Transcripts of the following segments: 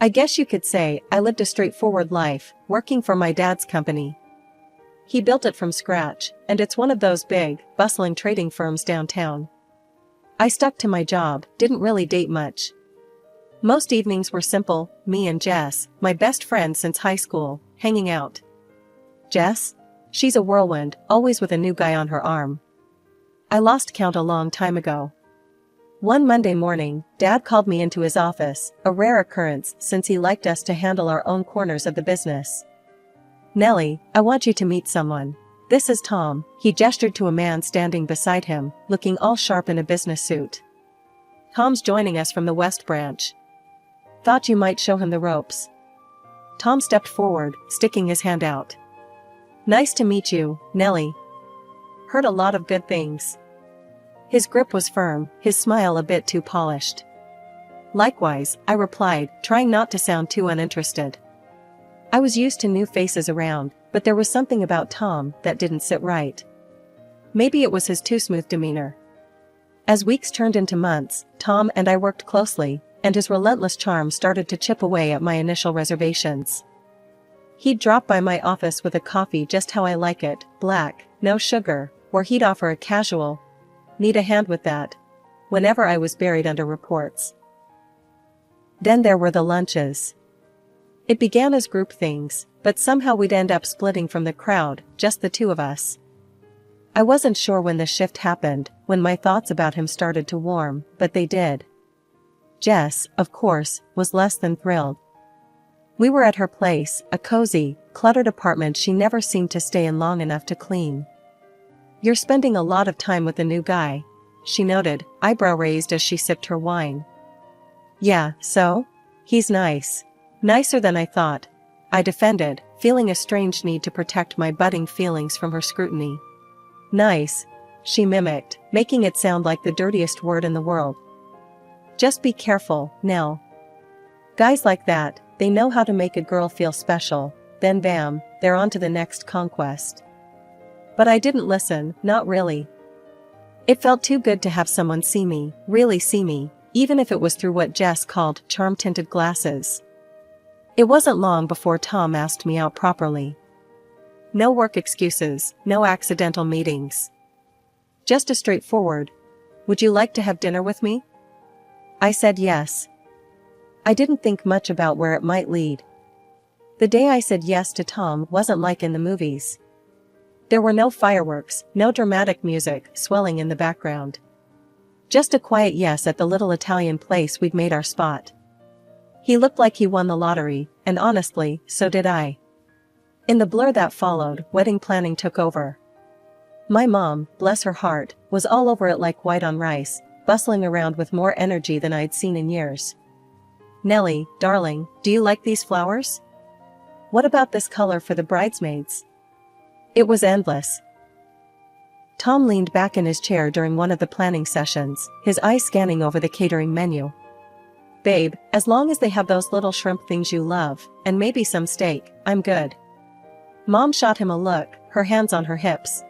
I guess you could say I lived a straightforward life, working for my dad's company. He built it from scratch, and it's one of those big, bustling trading firms downtown. I stuck to my job, didn't really date much. Most evenings were simple, me and Jess, my best friend since high school, hanging out. Jess? She's a whirlwind, always with a new guy on her arm. I lost count a long time ago. One Monday morning, Dad called me into his office, a rare occurrence since he liked us to handle our own corners of the business. "Nellie, I want you to meet someone. This is Tom." He gestured to a man standing beside him, looking all sharp in a business suit. "Tom's joining us from the West Branch. Thought you might show him the ropes." Tom stepped forward, sticking his hand out. "Nice to meet you, Nellie. Heard a lot of good things." His grip was firm, his smile a bit too polished. "Likewise," I replied, trying not to sound too uninterested. I was used to new faces around, but there was something about Tom that didn't sit right. Maybe it was his too smooth demeanor. As weeks turned into months, Tom and I worked closely, and his relentless charm started to chip away at my initial reservations. He'd drop by my office with a coffee just how I like it, black, no sugar, or he'd offer a casual, "Need a hand with that?" whenever I was buried under reports. Then there were the lunches. It began as group things, but somehow we'd end up splitting from the crowd, just the two of us. I wasn't sure when the shift happened, when my thoughts about him started to warm, but they did. Jess, of course, was less than thrilled. We were at her place, a cozy, cluttered apartment she never seemed to stay in long enough to clean. "You're spending a lot of time with the new guy," she noted, eyebrow raised as she sipped her wine. "Yeah, so? He's nice. Nicer than I thought," I defended, feeling a strange need to protect my budding feelings from her scrutiny. "Nice," she mimicked, making it sound like the dirtiest word in the world. "Just be careful, Nell. Guys like that, they know how to make a girl feel special, then bam, they're on to the next conquest." But I didn't listen, not really. It felt too good to have someone see me, really see me, even if it was through what Jess called charm-tinted glasses. It wasn't long before Tom asked me out properly. No work excuses, no accidental meetings. Just a straightforward, "Would you like to have dinner with me?" I said yes. I didn't think much about where it might lead. The day I said yes to Tom wasn't like in the movies. There were no fireworks, no dramatic music swelling in the background. Just a quiet yes at the little Italian place we'd made our spot. He looked like he won the lottery, and honestly, so did I. In the blur that followed, wedding planning took over. My mom, bless her heart, was all over it like white on rice, bustling around with more energy than I'd seen in years. "Nellie, darling, do you like these flowers? What about this color for the bridesmaids?" It was endless. Tom leaned back in his chair during one of the planning sessions, his eyes scanning over the catering menu. "Babe, as long as they have those little shrimp things you love, and maybe some steak, I'm good." Mom shot him a look, her hands on her hips.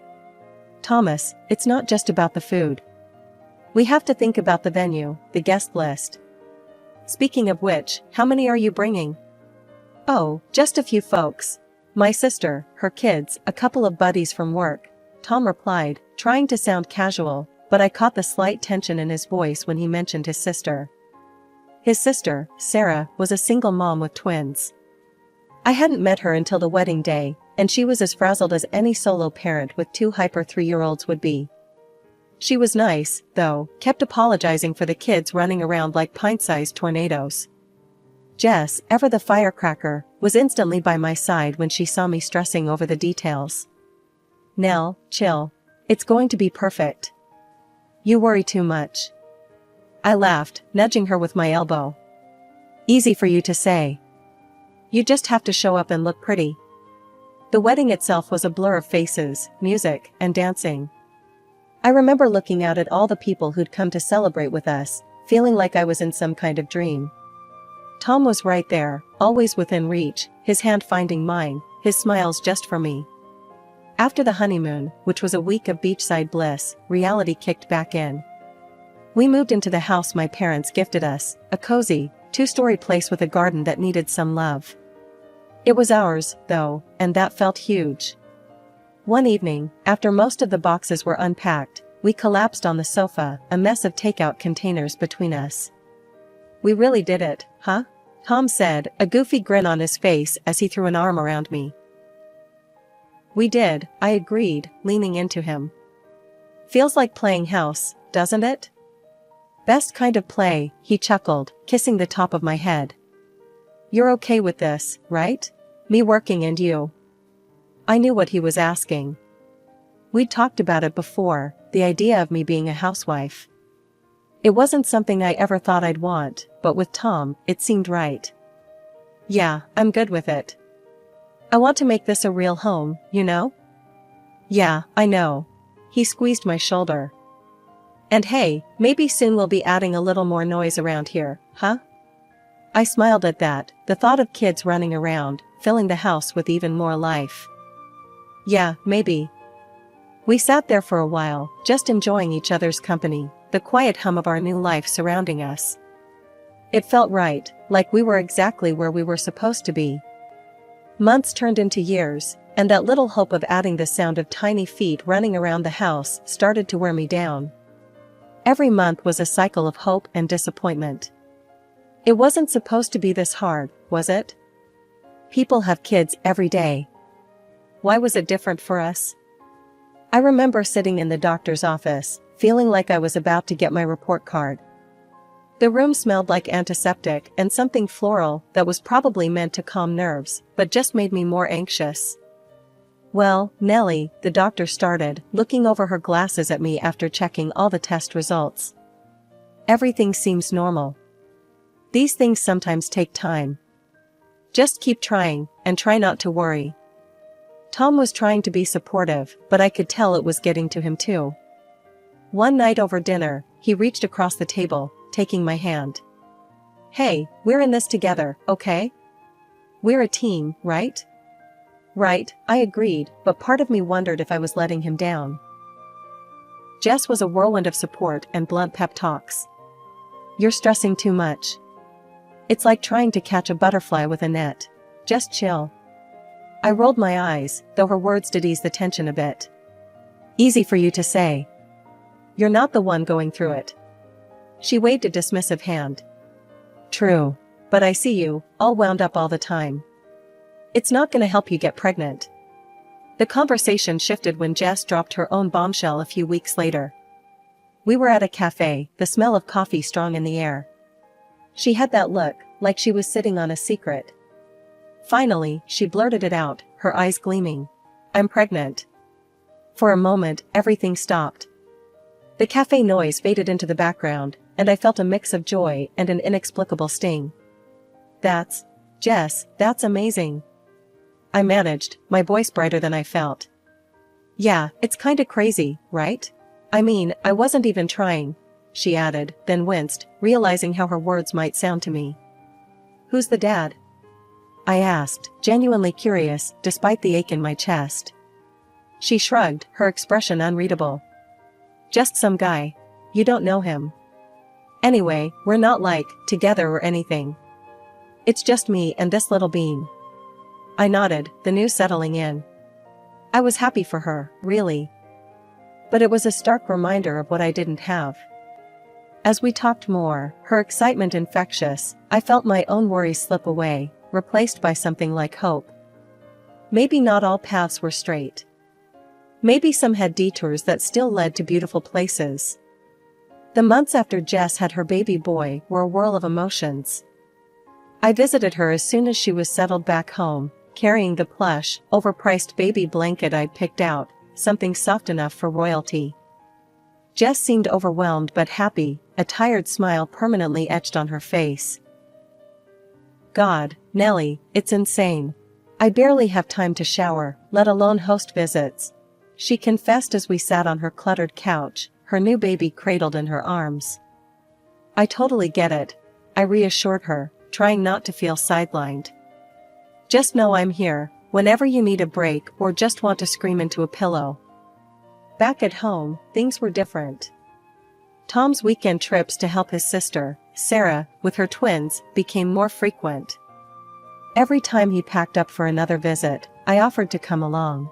"Thomas, it's not just about the food. We have to think about the venue, the guest list. Speaking of which, how many are you bringing?" "Oh, just a few folks. My sister, her kids, a couple of buddies from work," Tom replied, trying to sound casual, but I caught the slight tension in his voice when he mentioned his sister. His sister, Sarah, was a single mom with twins. I hadn't met her until the wedding day, and she was as frazzled as any solo parent with two hyper 3-year-olds would be. She was nice, though, kept apologizing for the kids running around like pint-sized tornadoes. Jess, ever the firecracker, was instantly by my side when she saw me stressing over the details. "Nell, chill. It's going to be perfect. You worry too much." I laughed, nudging her with my elbow. "Easy for you to say. You just have to show up and look pretty." The wedding itself was a blur of faces, music, and dancing. I remember looking out at all the people who'd come to celebrate with us, feeling like I was in some kind of dream. Tom was right there, always within reach, his hand finding mine, his smiles just for me. After the honeymoon, which was a week of beachside bliss, reality kicked back in. We moved into the house my parents gifted us, a cozy, Two-story place with a garden that needed some love. It was ours, though, and that felt huge. One evening, after most of the boxes were unpacked, we collapsed on the sofa, a mess of takeout containers between us. "We really did it, huh?" Tom said, a goofy grin on his face as he threw an arm around me. "We did," I agreed, leaning into him. "Feels like playing house, doesn't it?" "Best kind of play," he chuckled, kissing the top of my head. "You're okay with this, right? Me working and you?" I knew what he was asking. We'd talked about it before, the idea of me being a housewife. It wasn't something I ever thought I'd want, but with Tom, it seemed right. "Yeah, I'm good with it. I want to make this a real home, you know?" "Yeah, I know." He squeezed my shoulder. "And hey, maybe soon we'll be adding a little more noise around here, huh?" I smiled at that, the thought of kids running around, filling the house with even more life. "Yeah, maybe." We sat there for a while, just enjoying each other's company, the quiet hum of our new life surrounding us. It felt right, like we were exactly where we were supposed to be. Months turned into years, and that little hope of adding the sound of tiny feet running around the house started to wear me down. Every month was a cycle of hope and disappointment. It wasn't supposed to be this hard, was it? People have kids every day. Why was it different for us? I remember sitting in the doctor's office, feeling like I was about to get my report card. The room smelled like antiseptic and something floral that was probably meant to calm nerves, but just made me more anxious. "Well, Nellie," the doctor started, looking over her glasses at me after checking all the test results. "Everything seems normal. These things sometimes take time. Just keep trying, and try not to worry." Tom was trying to be supportive, but I could tell it was getting to him too. One night over dinner, he reached across the table, taking my hand. "Hey, we're in this together, okay? We're a team, right?" "Right," I agreed, but part of me wondered if I was letting him down. Jess was a whirlwind of support and blunt pep talks. "You're stressing too much. It's like trying to catch a butterfly with a net. Just chill." I rolled my eyes, though her words did ease the tension a bit. "Easy for you to say. You're not the one going through it." She waved a dismissive hand. "True. But I see you, all wound up all the time. It's not gonna help you get pregnant." The conversation shifted when Jess dropped her own bombshell a few weeks later. We were at a cafe, the smell of coffee strong in the air. She had that look, like she was sitting on a secret. Finally, she blurted it out, her eyes gleaming. "I'm pregnant." For a moment, everything stopped. The cafe noise faded into the background, and I felt a mix of joy and an inexplicable sting. Jess, that's amazing." I managed, my voice brighter than I felt. "Yeah, it's kinda crazy, right? I mean, I wasn't even trying," she added, then winced, realizing how her words might sound to me. "Who's the dad?" I asked, genuinely curious, despite the ache in my chest. She shrugged, her expression unreadable. "Just some guy. You don't know him. Anyway, we're not together or anything. It's just me and this little bean." I nodded, the news settling in. I was happy for her, really. But it was a stark reminder of what I didn't have. As we talked more, her excitement infectious, I felt my own worries slip away, replaced by something like hope. Maybe not all paths were straight. Maybe some had detours that still led to beautiful places. The months after Jess had her baby boy were a whirl of emotions. I visited her as soon as she was settled back home, carrying the plush, overpriced baby blanket I'd picked out, something soft enough for royalty. Jess seemed overwhelmed but happy, a tired smile permanently etched on her face. "God, Nellie, it's insane. I barely have time to shower, let alone host visits," she confessed as we sat on her cluttered couch, her new baby cradled in her arms. "I totally get it," I reassured her, trying not to feel sidelined. "Just know I'm here, whenever you need a break or just want to scream into a pillow." Back at home, things were different. Tom's weekend trips to help his sister, Sarah, with her twins, became more frequent. Every time he packed up for another visit, I offered to come along.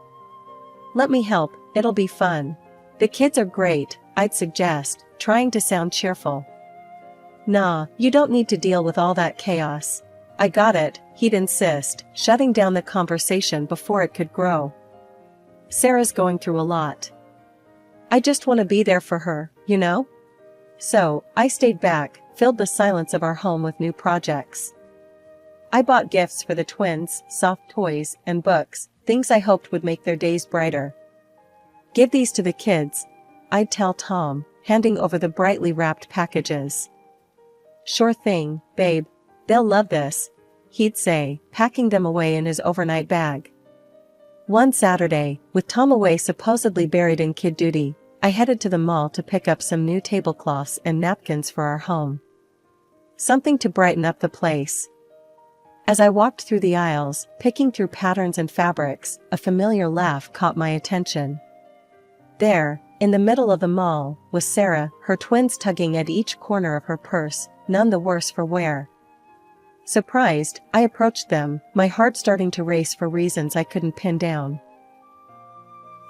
"Let me help, it'll be fun. The kids are great," I'd suggest, trying to sound cheerful. "Nah, you don't need to deal with all that chaos. I got it," he'd insist, shutting down the conversation before it could grow. "Sarah's going through a lot. I just want to be there for her, you know?" So, I stayed back, filled the silence of our home with new projects. I bought gifts for the twins, soft toys, and books, things I hoped would make their days brighter. "Give these to the kids," I'd tell Tom, handing over the brightly wrapped packages. "Sure thing, babe. They'll love this," he'd say, packing them away in his overnight bag. One Saturday, with Tom away supposedly buried in kid duty, I headed to the mall to pick up some new tablecloths and napkins for our home. Something to brighten up the place. As I walked through the aisles, picking through patterns and fabrics, a familiar laugh caught my attention. There, in the middle of the mall, was Sarah, her twins tugging at each corner of her purse, none the worse for wear. Surprised, I approached them, my heart starting to race for reasons I couldn't pin down.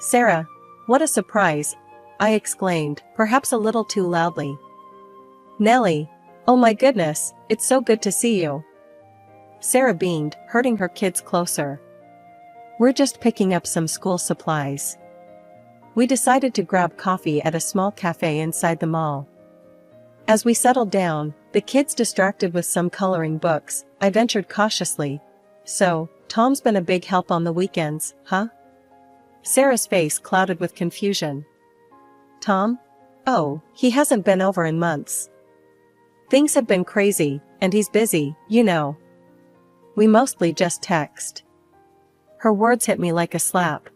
"Sarah, what a surprise!" I exclaimed, perhaps a little too loudly. "Nellie, oh my goodness, it's so good to see you." Sarah beamed, herding her kids closer. "We're just picking up some school supplies." We decided to grab coffee at a small cafe inside the mall. As we settled down, the kids distracted with some coloring books, I ventured cautiously, "So, Tom's been a big help on the weekends, huh?" Sarah's face clouded with confusion. "Tom? Oh, he hasn't been over in months. Things have been crazy, and he's busy, you know. We mostly just text." Her words hit me like a slap.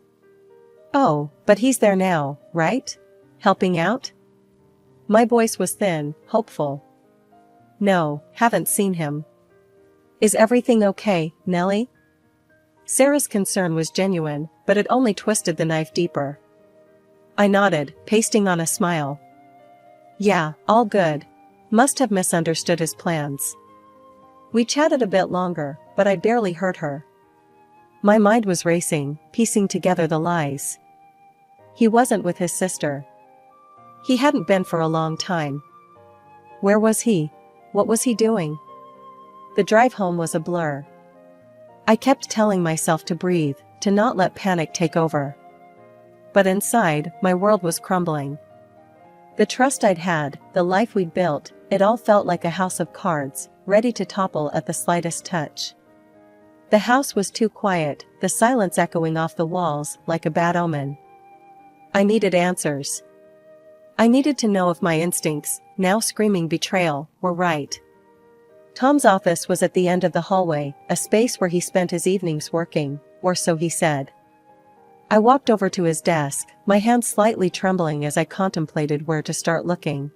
"Oh, but he's there now, right? Helping out?" My voice was thin, hopeful. "No, haven't seen him." "Is everything okay, Nellie?" Sarah's concern was genuine, but it only twisted the knife deeper. I nodded, pasting on a smile. "Yeah, all good. Must have misunderstood his plans." We chatted a bit longer, but I barely heard her. My mind was racing, piecing together the lies. He wasn't with his sister. He hadn't been for a long time. Where was he? What was he doing? The drive home was a blur. I kept telling myself to breathe, to not let panic take over. But inside, my world was crumbling. The trust I'd had, the life we'd built, it all felt like a house of cards, ready to topple at the slightest touch. The house was too quiet, the silence echoing off the walls like a bad omen. I needed answers. I needed to know if my instincts, now screaming betrayal, were right. Tom's office was at the end of the hallway, a space where he spent his evenings working, or so he said. I walked over to his desk, my hands slightly trembling as I contemplated where to start looking.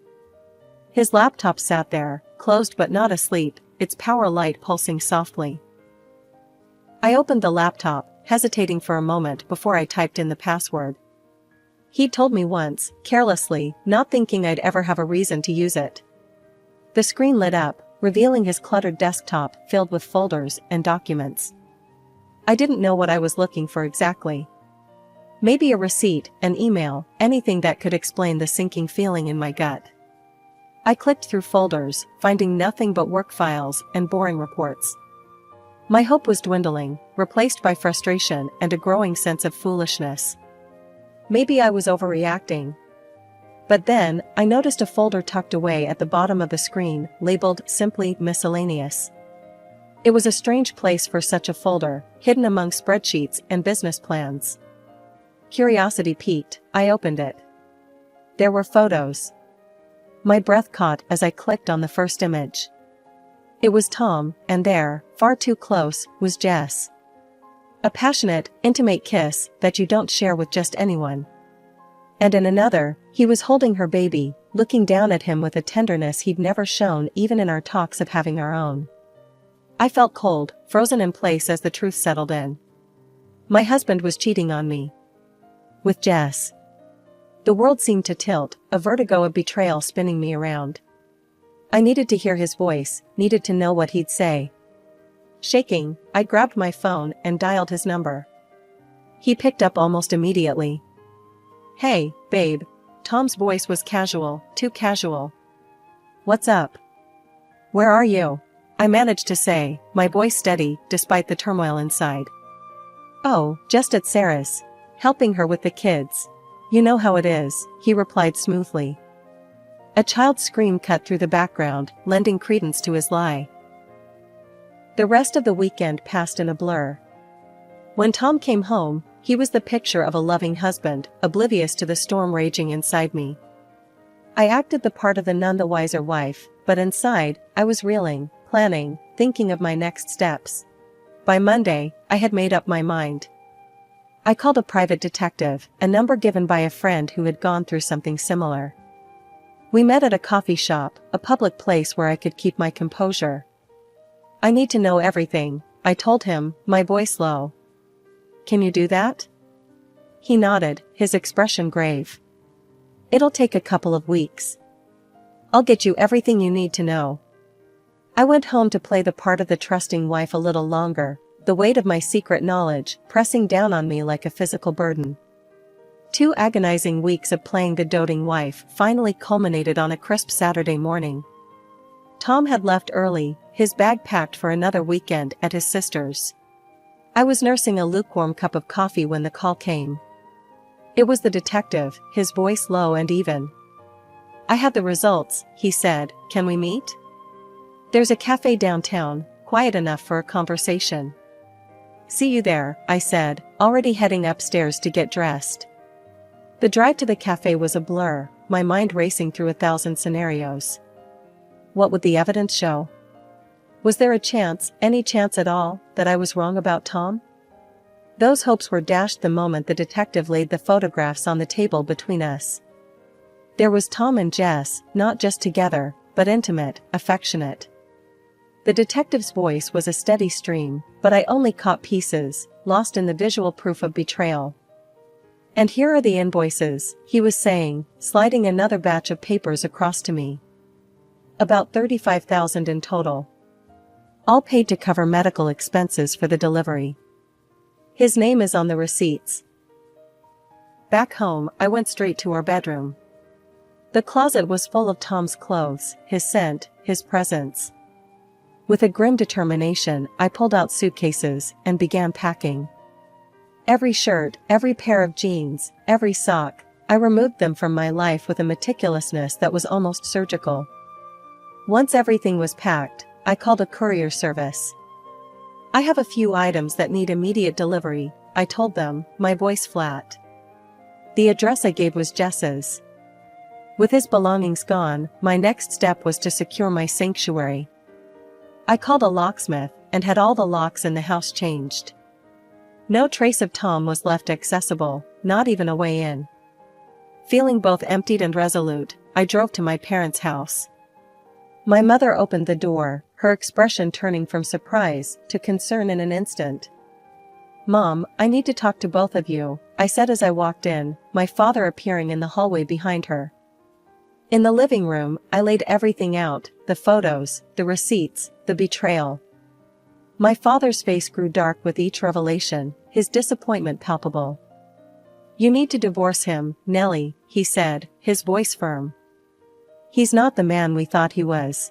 His laptop sat there, closed but not asleep, its power light pulsing softly. I opened the laptop, hesitating for a moment before I typed in the password. He'd told me once, carelessly, not thinking I'd ever have a reason to use it. The screen lit up, revealing his cluttered desktop filled with folders and documents. I didn't know what I was looking for exactly. Maybe a receipt, an email, anything that could explain the sinking feeling in my gut. I clicked through folders, finding nothing but work files and boring reports. My hope was dwindling, replaced by frustration and a growing sense of foolishness. Maybe I was overreacting. But then, I noticed a folder tucked away at the bottom of the screen, labeled simply Miscellaneous. It was a strange place for such a folder, hidden among spreadsheets and business plans. Curiosity piqued, I opened it. There were photos. My breath caught as I clicked on the first image. It was Tom, and there, far too close, was Jess. A passionate, intimate kiss that you don't share with just anyone. And in another, he was holding her baby, looking down at him with a tenderness he'd never shown even in our talks of having our own. I felt cold, frozen in place as the truth settled in. My husband was cheating on me. With Jess. The world seemed to tilt, a vertigo of betrayal spinning me around. I needed to hear his voice, needed to know what he'd say. Shaking, I grabbed my phone and dialed his number. He picked up almost immediately. "Hey, babe." Tom's voice was casual, too casual. "What's up? Where are you?" I managed to say, my voice steady, despite the turmoil inside. "Oh, just at Sarah's. Helping her with the kids. You know how it is," he replied smoothly. A child's scream cut through the background, lending credence to his lie. The rest of the weekend passed in a blur. When Tom came home, he was the picture of a loving husband, oblivious to the storm raging inside me. I acted the part of the none the wiser wife, but inside, I was reeling, planning, thinking of my next steps. By Monday, I had made up my mind. I called a private detective, a number given by a friend who had gone through something similar. We met at a coffee shop, a public place where I could keep my composure. "I need to know everything," I told him, my voice low. "Can you do that?" He nodded, his expression grave. "It'll take a couple of weeks. I'll get you everything you need to know." I went home to play the part of the trusting wife a little longer, the weight of my secret knowledge pressing down on me like a physical burden. 2 agonizing weeks of playing the doting wife finally culminated on a crisp Saturday morning. Tom had left early, his bag packed for another weekend at his sister's. I was nursing a lukewarm cup of coffee when the call came. It was the detective, his voice low and even. "I have the results," he said. "Can we meet? There's a cafe downtown, quiet enough for a conversation." "See you there," I said, already heading upstairs to get dressed. The drive to the cafe was a blur, my mind racing through 1,000 scenarios. What would the evidence show? Was there a chance, any chance at all, that I was wrong about Tom? Those hopes were dashed the moment the detective laid the photographs on the table between us. There was Tom and Jess, not just together, but intimate, affectionate. The detective's voice was a steady stream, but I only caught pieces, lost in the visual proof of betrayal. "And here are the invoices," he was saying, sliding another batch of papers across to me. "About 35,000 in total. All paid to cover medical expenses for the delivery. His name is on the receipts." Back home, I went straight to our bedroom. The closet was full of Tom's clothes, his scent, his presence. With a grim determination, I pulled out suitcases and began packing. Every shirt, every pair of jeans, every sock, I removed them from my life with a meticulousness that was almost surgical. Once everything was packed, I called a courier service. "I have a few items that need immediate delivery," I told them, my voice flat. The address I gave was Jess's. With his belongings gone, my next step was to secure my sanctuary. I called a locksmith, and had all the locks in the house changed. No trace of Tom was left accessible, not even a way in. Feeling both emptied and resolute, I drove to my parents' house. My mother opened the door, her expression turning from surprise to concern in an instant. "Mom, I need to talk to both of you," I said as I walked in, my father appearing in the hallway behind her. In the living room, I laid everything out, the photos, the receipts, the betrayal. My father's face grew dark with each revelation, his disappointment palpable. "You need to divorce him, Nellie," he said, his voice firm. "He's not the man we thought he was."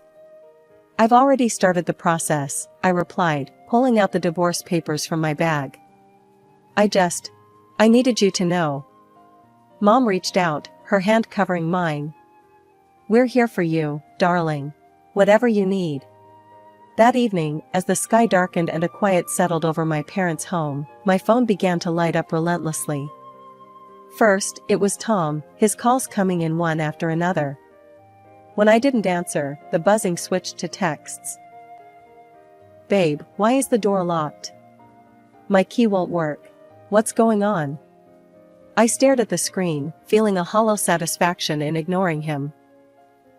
"I've already started the process," I replied, pulling out the divorce papers from my bag. I needed you to know." Mom reached out, her hand covering mine. "We're here for you, darling. Whatever you need." That evening, as the sky darkened and a quiet settled over my parents' home, my phone began to light up relentlessly. First, it was Tom, his calls coming in one after another. When I didn't answer, the buzzing switched to texts. "Babe, why is the door locked? My key won't work. What's going on?" I stared at the screen, feeling a hollow satisfaction in ignoring him.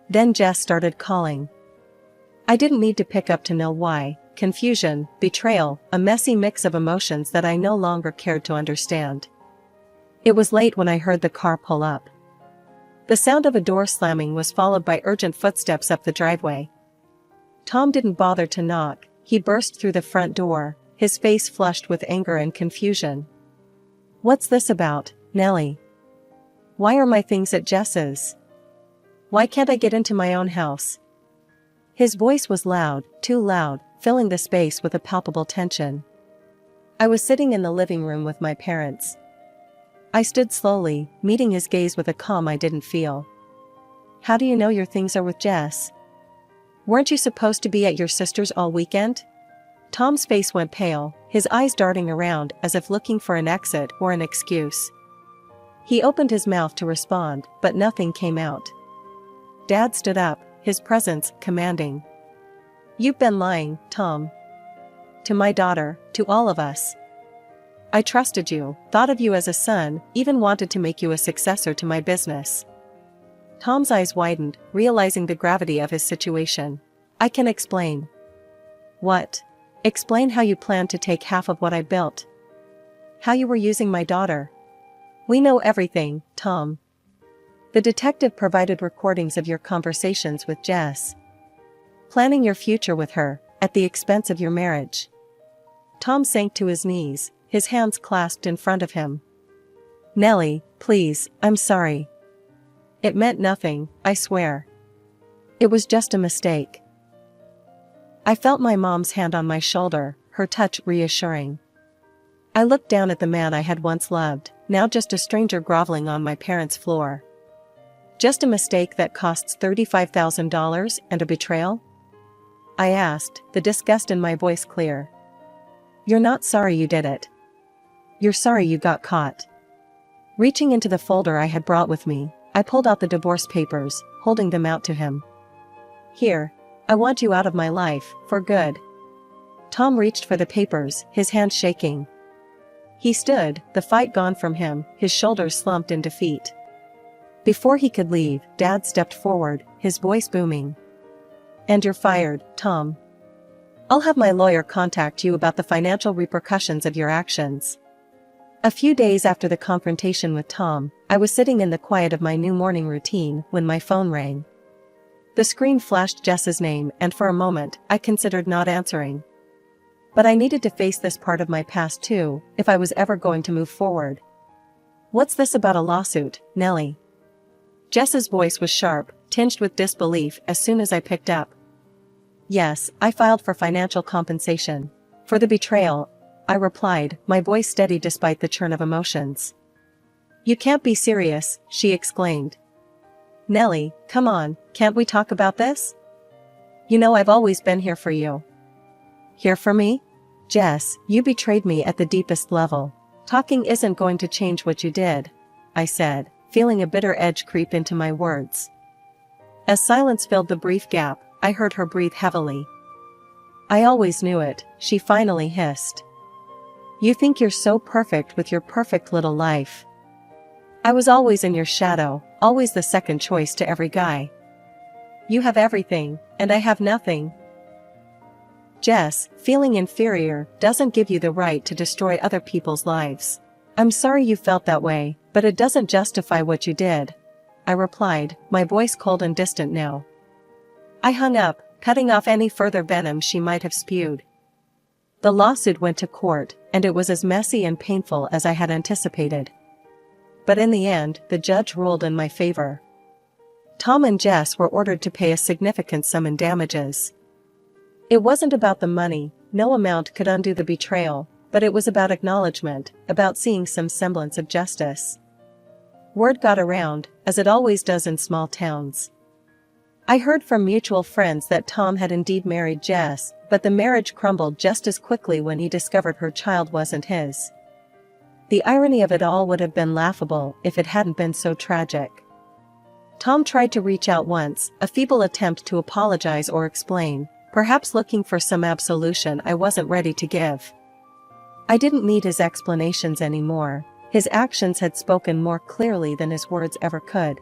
Then Jess started calling. I didn't need to pick up to know why. Confusion, betrayal, a messy mix of emotions that I no longer cared to understand. It was late when I heard the car pull up. The sound of a door slamming was followed by urgent footsteps up the driveway. Tom didn't bother to knock, he burst through the front door, his face flushed with anger and confusion. "What's this about, Nellie? Why are my things at Jess's? Why can't I get into my own house?" His voice was loud, too loud, filling the space with a palpable tension. I was sitting in the living room with my parents. I stood slowly, meeting his gaze with a calm I didn't feel. "How do you know your things are with Jess? Weren't you supposed to be at your sister's all weekend?" Tom's face went pale, his eyes darting around as if looking for an exit or an excuse. He opened his mouth to respond, but nothing came out. Dad stood up, his presence commanding. "You've been lying, Tom. To my daughter, to all of us. I trusted you, thought of you as a son, even wanted to make you a successor to my business." Tom's eyes widened, realizing the gravity of his situation. "I can explain." "What?" "Explain how you planned to take half of what I built. How you were using my daughter." "We know everything, Tom. The detective provided recordings of your conversations with Jess. Planning your future with her, at the expense of your marriage." Tom sank to his knees, his hands clasped in front of him. "Nellie, please, I'm sorry. It meant nothing, I swear. It was just a mistake." I felt my mom's hand on my shoulder, her touch reassuring. I looked down at the man I had once loved, now just a stranger groveling on my parents' floor. "Just a mistake that costs $35,000 and a betrayal?" I asked, the disgust in my voice clear. "You're not sorry you did it. You're sorry you got caught." Reaching into the folder I had brought with me, I pulled out the divorce papers, holding them out to him. "Here. I want you out of my life, for good." Tom reached for the papers, his hand shaking. He stood, the fight gone from him, his shoulders slumped in defeat. Before he could leave, Dad stepped forward, his voice booming. "And you're fired, Tom. I'll have my lawyer contact you about the financial repercussions of your actions." A few days after the confrontation with Tom, I was sitting in the quiet of my new morning routine when my phone rang. The screen flashed Jess's name, and for a moment, I considered not answering. But I needed to face this part of my past too, if I was ever going to move forward. "What's this about a lawsuit, Nellie?" Jess's voice was sharp, tinged with disbelief as soon as I picked up. "Yes, I filed for financial compensation. For the betrayal," I replied, my voice steady despite the churn of emotions. "You can't be serious," she exclaimed. "Nellie, come on, can't we talk about this? You know I've always been here for you." "Here for me? Jess, you betrayed me at the deepest level. Talking isn't going to change what you did," I said, feeling a bitter edge creep into my words. As silence filled the brief gap, I heard her breathe heavily. "I always knew it," she finally hissed. "You think you're so perfect with your perfect little life. I was always in your shadow, always the second choice to every guy. You have everything, and I have nothing. Jess, feeling inferior doesn't give you the right to destroy other people's lives. I'm sorry you felt that way, but it doesn't justify what you did," I replied, my voice cold and distant now. I hung up, cutting off any further venom she might have spewed. The lawsuit went to court, and it was as messy and painful as I had anticipated. But in the end, the judge ruled in my favor. Tom and Jess were ordered to pay a significant sum in damages. It wasn't about the money, no amount could undo the betrayal, but it was about acknowledgement, about seeing some semblance of justice. Word got around, as it always does in small towns. I heard from mutual friends that Tom had indeed married Jess, but the marriage crumbled just as quickly when he discovered her child wasn't his. The irony of it all would have been laughable if it hadn't been so tragic. Tom tried to reach out once, a feeble attempt to apologize or explain, perhaps looking for some absolution I wasn't ready to give. I didn't need his explanations anymore. His actions had spoken more clearly than his words ever could.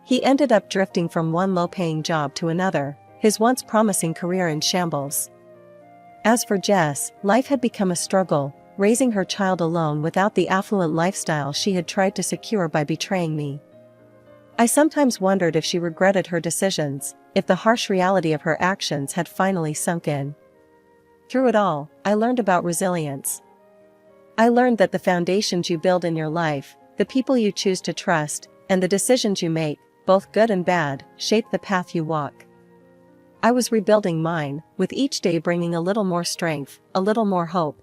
He ended up drifting from one low-paying job to another, his once promising career in shambles. As for Jess, life had become a struggle, raising her child alone without the affluent lifestyle she had tried to secure by betraying me. I sometimes wondered if she regretted her decisions, if the harsh reality of her actions had finally sunk in. Through it all, I learned about resilience. I learned that the foundations you build in your life, the people you choose to trust, and the decisions you make, both good and bad, shape the path you walk. I was rebuilding mine, with each day bringing a little more strength, a little more hope,